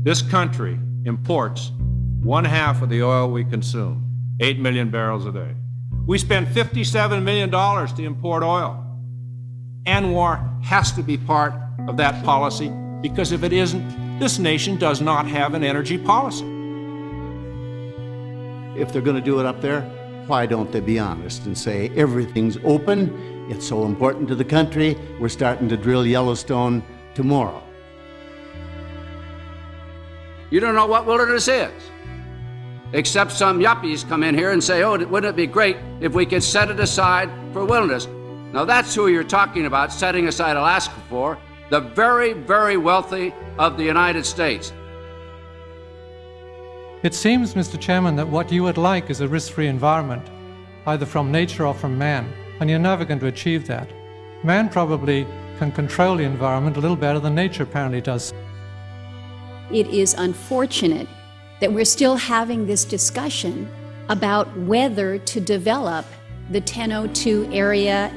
This country imports 1/2 of the oil we consume, 8 million barrels a day. We spend $57 million to import oil. ANWR has to be part of that policy because if it isn't, this nation does not have an energy policy. If they're going to do it up there, why don't they be honest and say everything's open, it's so important to the country, we're starting to drill Yellowstone tomorrow. You don't know what wilderness is, except some yuppies come in here and say, oh, wouldn't it be great if we could set it aside for wilderness? Now that's who you're talking about setting aside Alaska for, the very, very wealthy of the United States. It seems, Mr. Chairman, that what you would like is a risk-free environment, either from nature or from man, and you're never going to achieve that. Man probably can control the environment a little better than nature apparently does. It is unfortunate that we're still having this discussion about whether to develop the 1002 area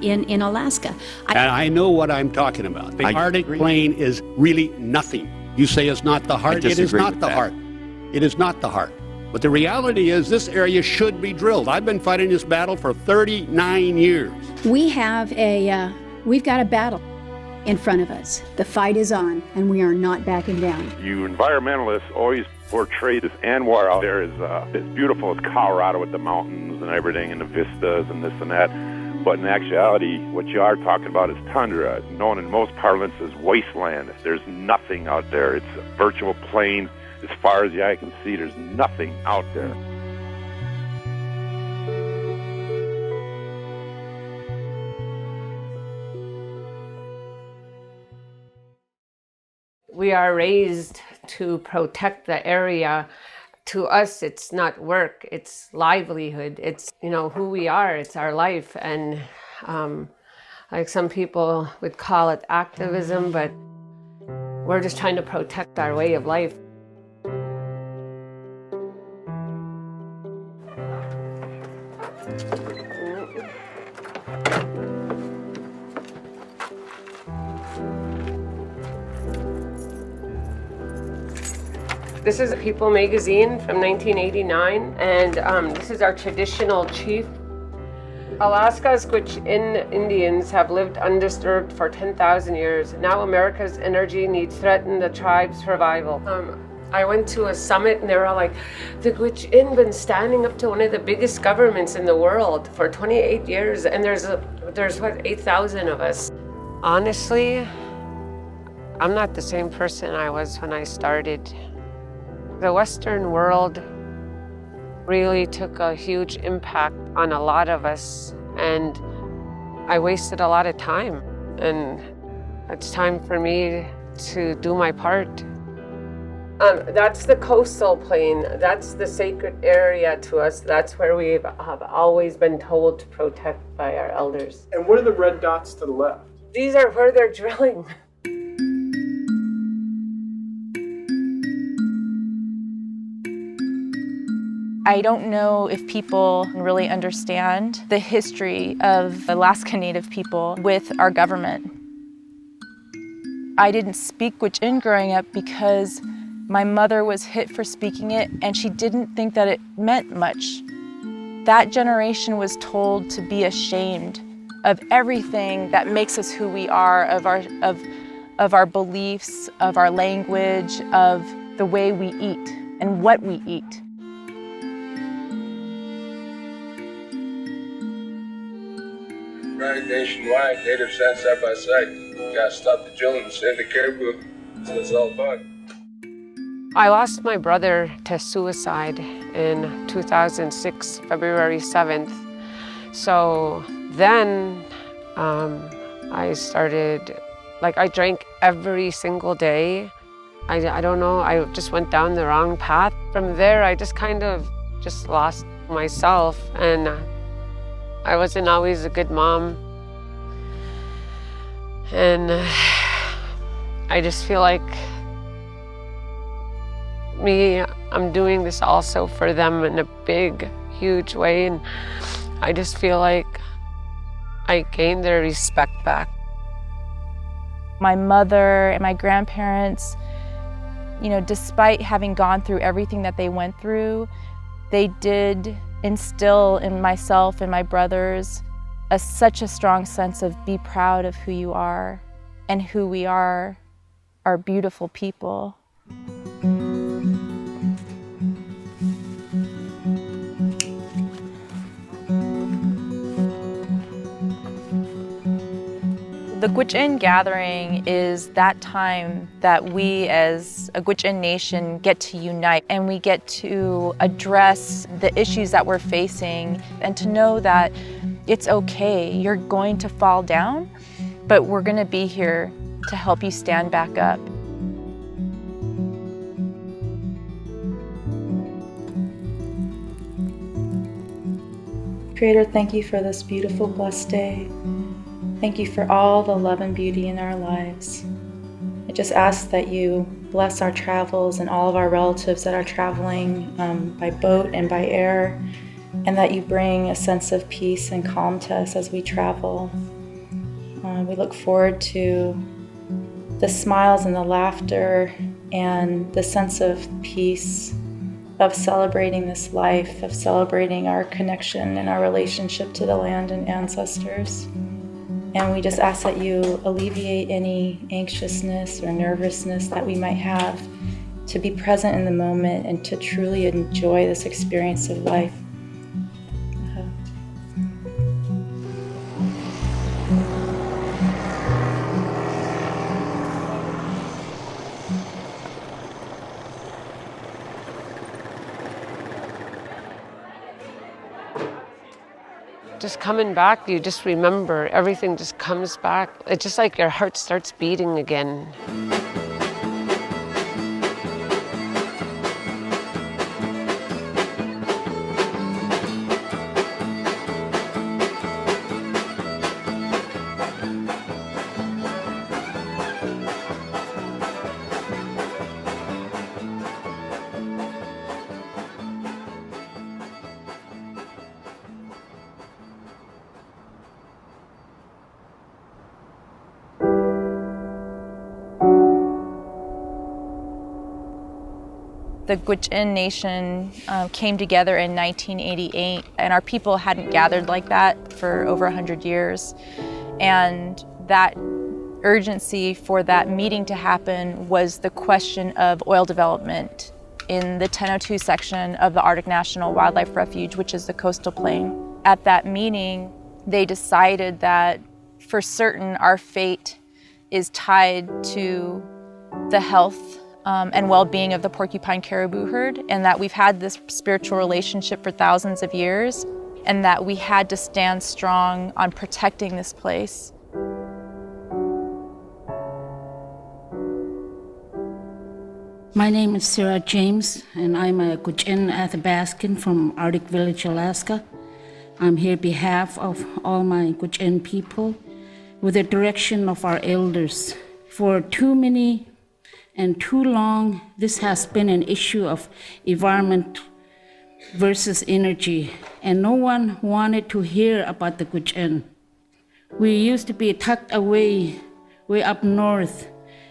in Alaska. And I know what I'm talking about. The Arctic Plain is really nothing. You say it's not the heart. It is not the heart. It is not the heart. But the reality is this area should be drilled. I've been fighting this battle for 39 years. We've got a battle in front of us. The fight is on, and we are not backing down. You environmentalists always portray this ANWR out there as beautiful as Colorado with the mountains and everything and the vistas and this and that. But in actuality, what you are talking about is tundra, known in most parlance as wasteland. There's nothing out there. It's a virtual plain. As far as the eye can see, there's nothing out there. We are raised to protect the area. To us, it's not work, it's livelihood. It's, who we are, it's our life. And like some people would call it activism, but we're just trying to protect our way of life. This is People magazine from 1989, and this is our traditional chief. Alaska's Gwich'in Indians have lived undisturbed for 10,000 years. Now America's energy needs threaten the tribe's survival. I went to a summit and they were all like, the Gwich'in been standing up to one of the biggest governments in the world for 28 years, and there's 8,000 of us. Honestly, I'm not the same person I was when I started. The Western world really took a huge impact on a lot of us, and I wasted a lot of time, and it's time for me to do my part. That's the coastal plain. That's the sacred area to us. That's where we have always been told to protect by our elders. And what are the red dots to the left? These are where they're drilling. I don't know if people really understand the history of Alaska Native people with our government. I didn't speak Gwich'in growing up because my mother was hit for speaking it and she didn't think that it meant much. That generation was told to be ashamed of everything that makes us who we are, of our beliefs, of our language, of the way we eat and what we eat. Running nationwide, natives stand side by side. You gotta stop the drilling and save the caribou. That's what it's all about. I lost my brother to suicide in 2006, February 7th. So then I started, I drank every single day. I don't know, I just went down the wrong path. From there, I just kind of lost myself, and I wasn't always a good mom. And I just feel like I'm doing this also for them in a big, huge way. And I just feel like I gained their respect back. My mother and my grandparents despite having gone through everything that they went through, they did instill in myself and my brothers such a strong sense of be proud of who you are and who we are beautiful people. The Gwich'in gathering is that time that we as a Gwich'in nation get to unite and we get to address the issues that we're facing and to know that it's okay, you're going to fall down, but we're going to be here to help you stand back up. Creator, thank you for this beautiful, blessed day. Thank you for all the love and beauty in our lives. I just ask that you bless our travels and all of our relatives that are traveling by boat and by air, and that you bring a sense of peace and calm to us as we travel. We look forward to the smiles and the laughter and the sense of peace of celebrating this life, of celebrating our connection and our relationship to the land and ancestors. And we just ask that you alleviate any anxiousness or nervousness that we might have, to be present in the moment and to truly enjoy this experience of life. Just coming back, you just remember, everything just comes back. It's just like your heart starts beating again. The Gwich'in nation came together in 1988, and our people hadn't gathered like that for over 100 years. And that urgency for that meeting to happen was the question of oil development in the 1002 section of the Arctic National Wildlife Refuge, which is the coastal plain. At that meeting, they decided that for certain our fate is tied to the health and well-being of the porcupine caribou herd, and that we've had this spiritual relationship for thousands of years, and that we had to stand strong on protecting this place. My name is Sarah James, and I'm a Gwich'in Athabascan from Arctic Village, Alaska. I'm here on behalf of all my Gwich'in people with the direction of our elders. For too many and too long, this has been an issue of environment versus energy, and no one wanted to hear about the Gwich'in. We used to be tucked away, way up north,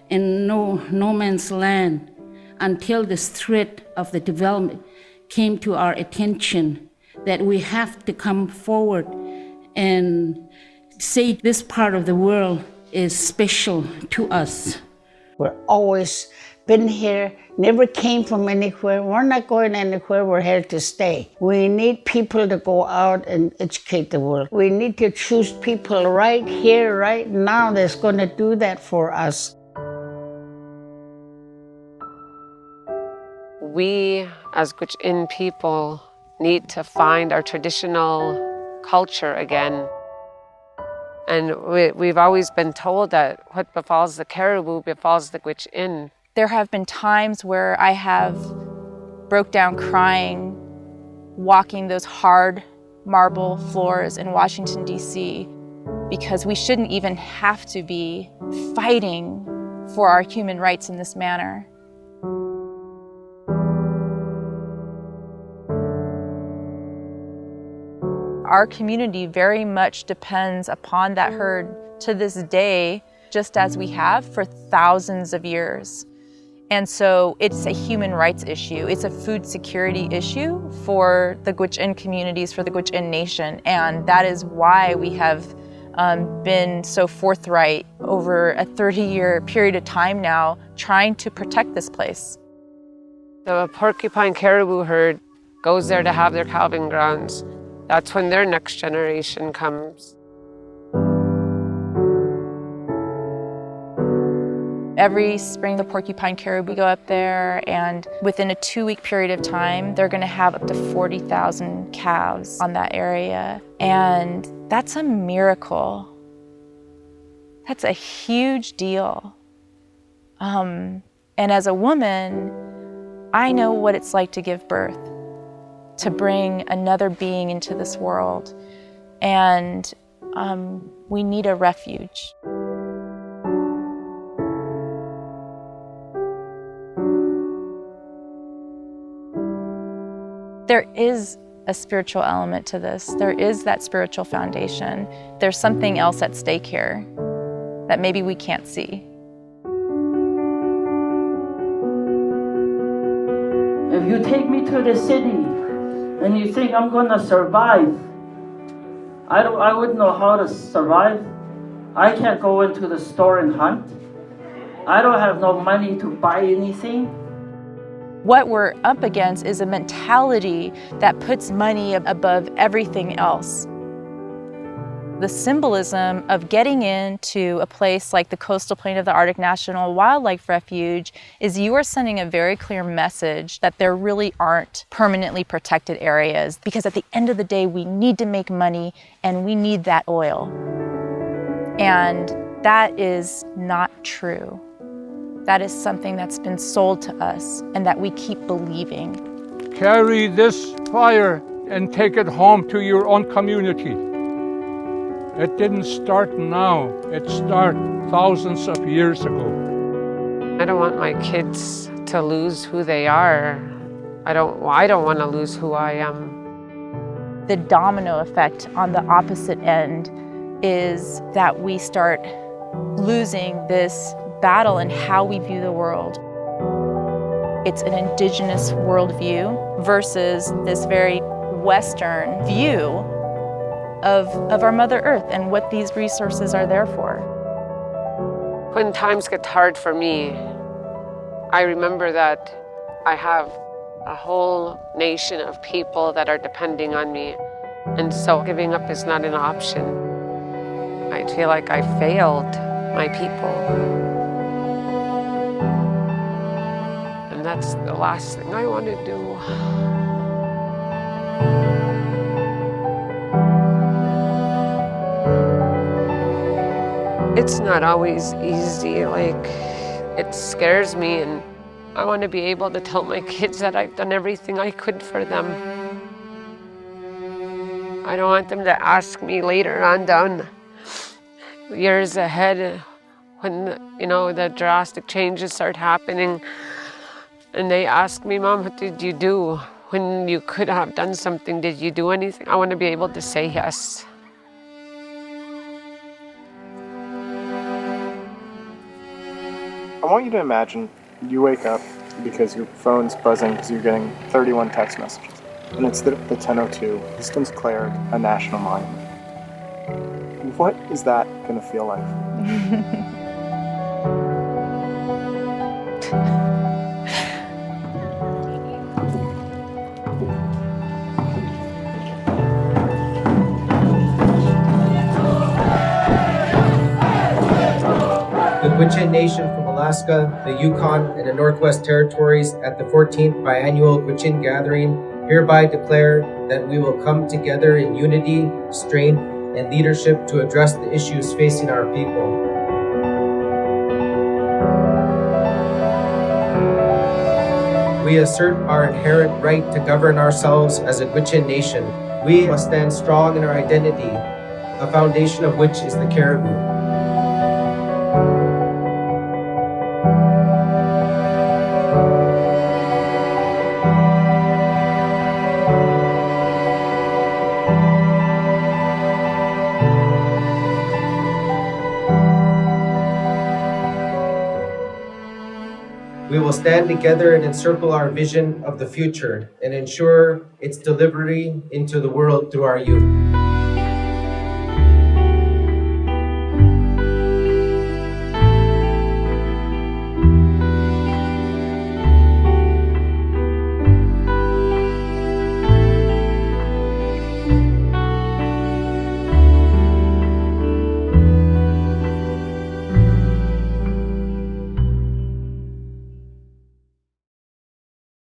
in no man's land, until this threat of the development came to our attention, that we have to come forward and say this part of the world is special to us. We're always been here, never came from anywhere. We're not going anywhere, we're here to stay. We need people to go out and educate the world. We need to choose people right here, right now, that's going to do that for us. We, as Gwich'in people, need to find our traditional culture again. And we've always been told that what befalls the caribou befalls the Gwich'in. There have been times where I have broke down crying, walking those hard marble floors in Washington, D.C., because we shouldn't even have to be fighting for our human rights in this manner. Our community very much depends upon that herd to this day, just as we have for thousands of years. And so it's a human rights issue. It's a food security issue for the Gwich'in communities, for the Gwich'in nation. And that is why we have been so forthright over a 30-year period of time now trying to protect this place. The porcupine caribou herd goes there to have their calving grounds. That's when their next generation comes. Every spring, the porcupine caribou go up there, and within a 2-week period of time, they're gonna have up to 40,000 calves on that area. And that's a miracle. That's a huge deal. And as a woman, I know what it's like to give birth, to bring another being into this world. And we need a refuge. There is a spiritual element to this. There is that spiritual foundation. There's something else at stake here that maybe we can't see. If you take me to the city and you think I'm gonna survive, I wouldn't know how to survive. I can't go into the store and hunt. I don't have no money to buy anything. What we're up against is a mentality that puts money above everything else. The symbolism of getting into a place like the coastal plain of the Arctic National Wildlife Refuge is you are sending a very clear message that there really aren't permanently protected areas, because at the end of the day, we need to make money and we need that oil. And that is not true. That is something that's been sold to us and that we keep believing. Carry this fire and take it home to your own community. It didn't start now. It started thousands of years ago. I don't want my kids to lose who they are. I don't want to lose who I am. The domino effect on the opposite end is that we start losing this battle in how we view the world. It's an indigenous worldview versus this very Western view of our Mother Earth and what these resources are there for. When times get hard for me, I remember that I have a whole nation of people that are depending on me, and so giving up is not an option. I feel like I failed my people. And that's the last thing I want to do. It's not always easy, like, it scares me, and I want to be able to tell my kids that I've done everything I could for them. I don't want them to ask me later on down years ahead when, you know, the drastic changes start happening, and they ask me, Mom, what did you do? When you could have done something, did you do anything? I want to be able to say yes. I want you to imagine you wake up because your phone's buzzing because you're getting 31 text messages. And it's the 10:02, Systems Declared a National Monument. What is that going to feel like? The Gwich'in Nation from Alaska, the Yukon, and the Northwest Territories at the 14th Biannual Gwich'in Gathering hereby declare that we will come together in unity, strength, and leadership to address the issues facing our people. We assert our inherent right to govern ourselves as a Gwich'in nation. We must stand strong in our identity, a foundation of which is the caribou. We will stand together and encircle our vision of the future and ensure its delivery into the world through our youth.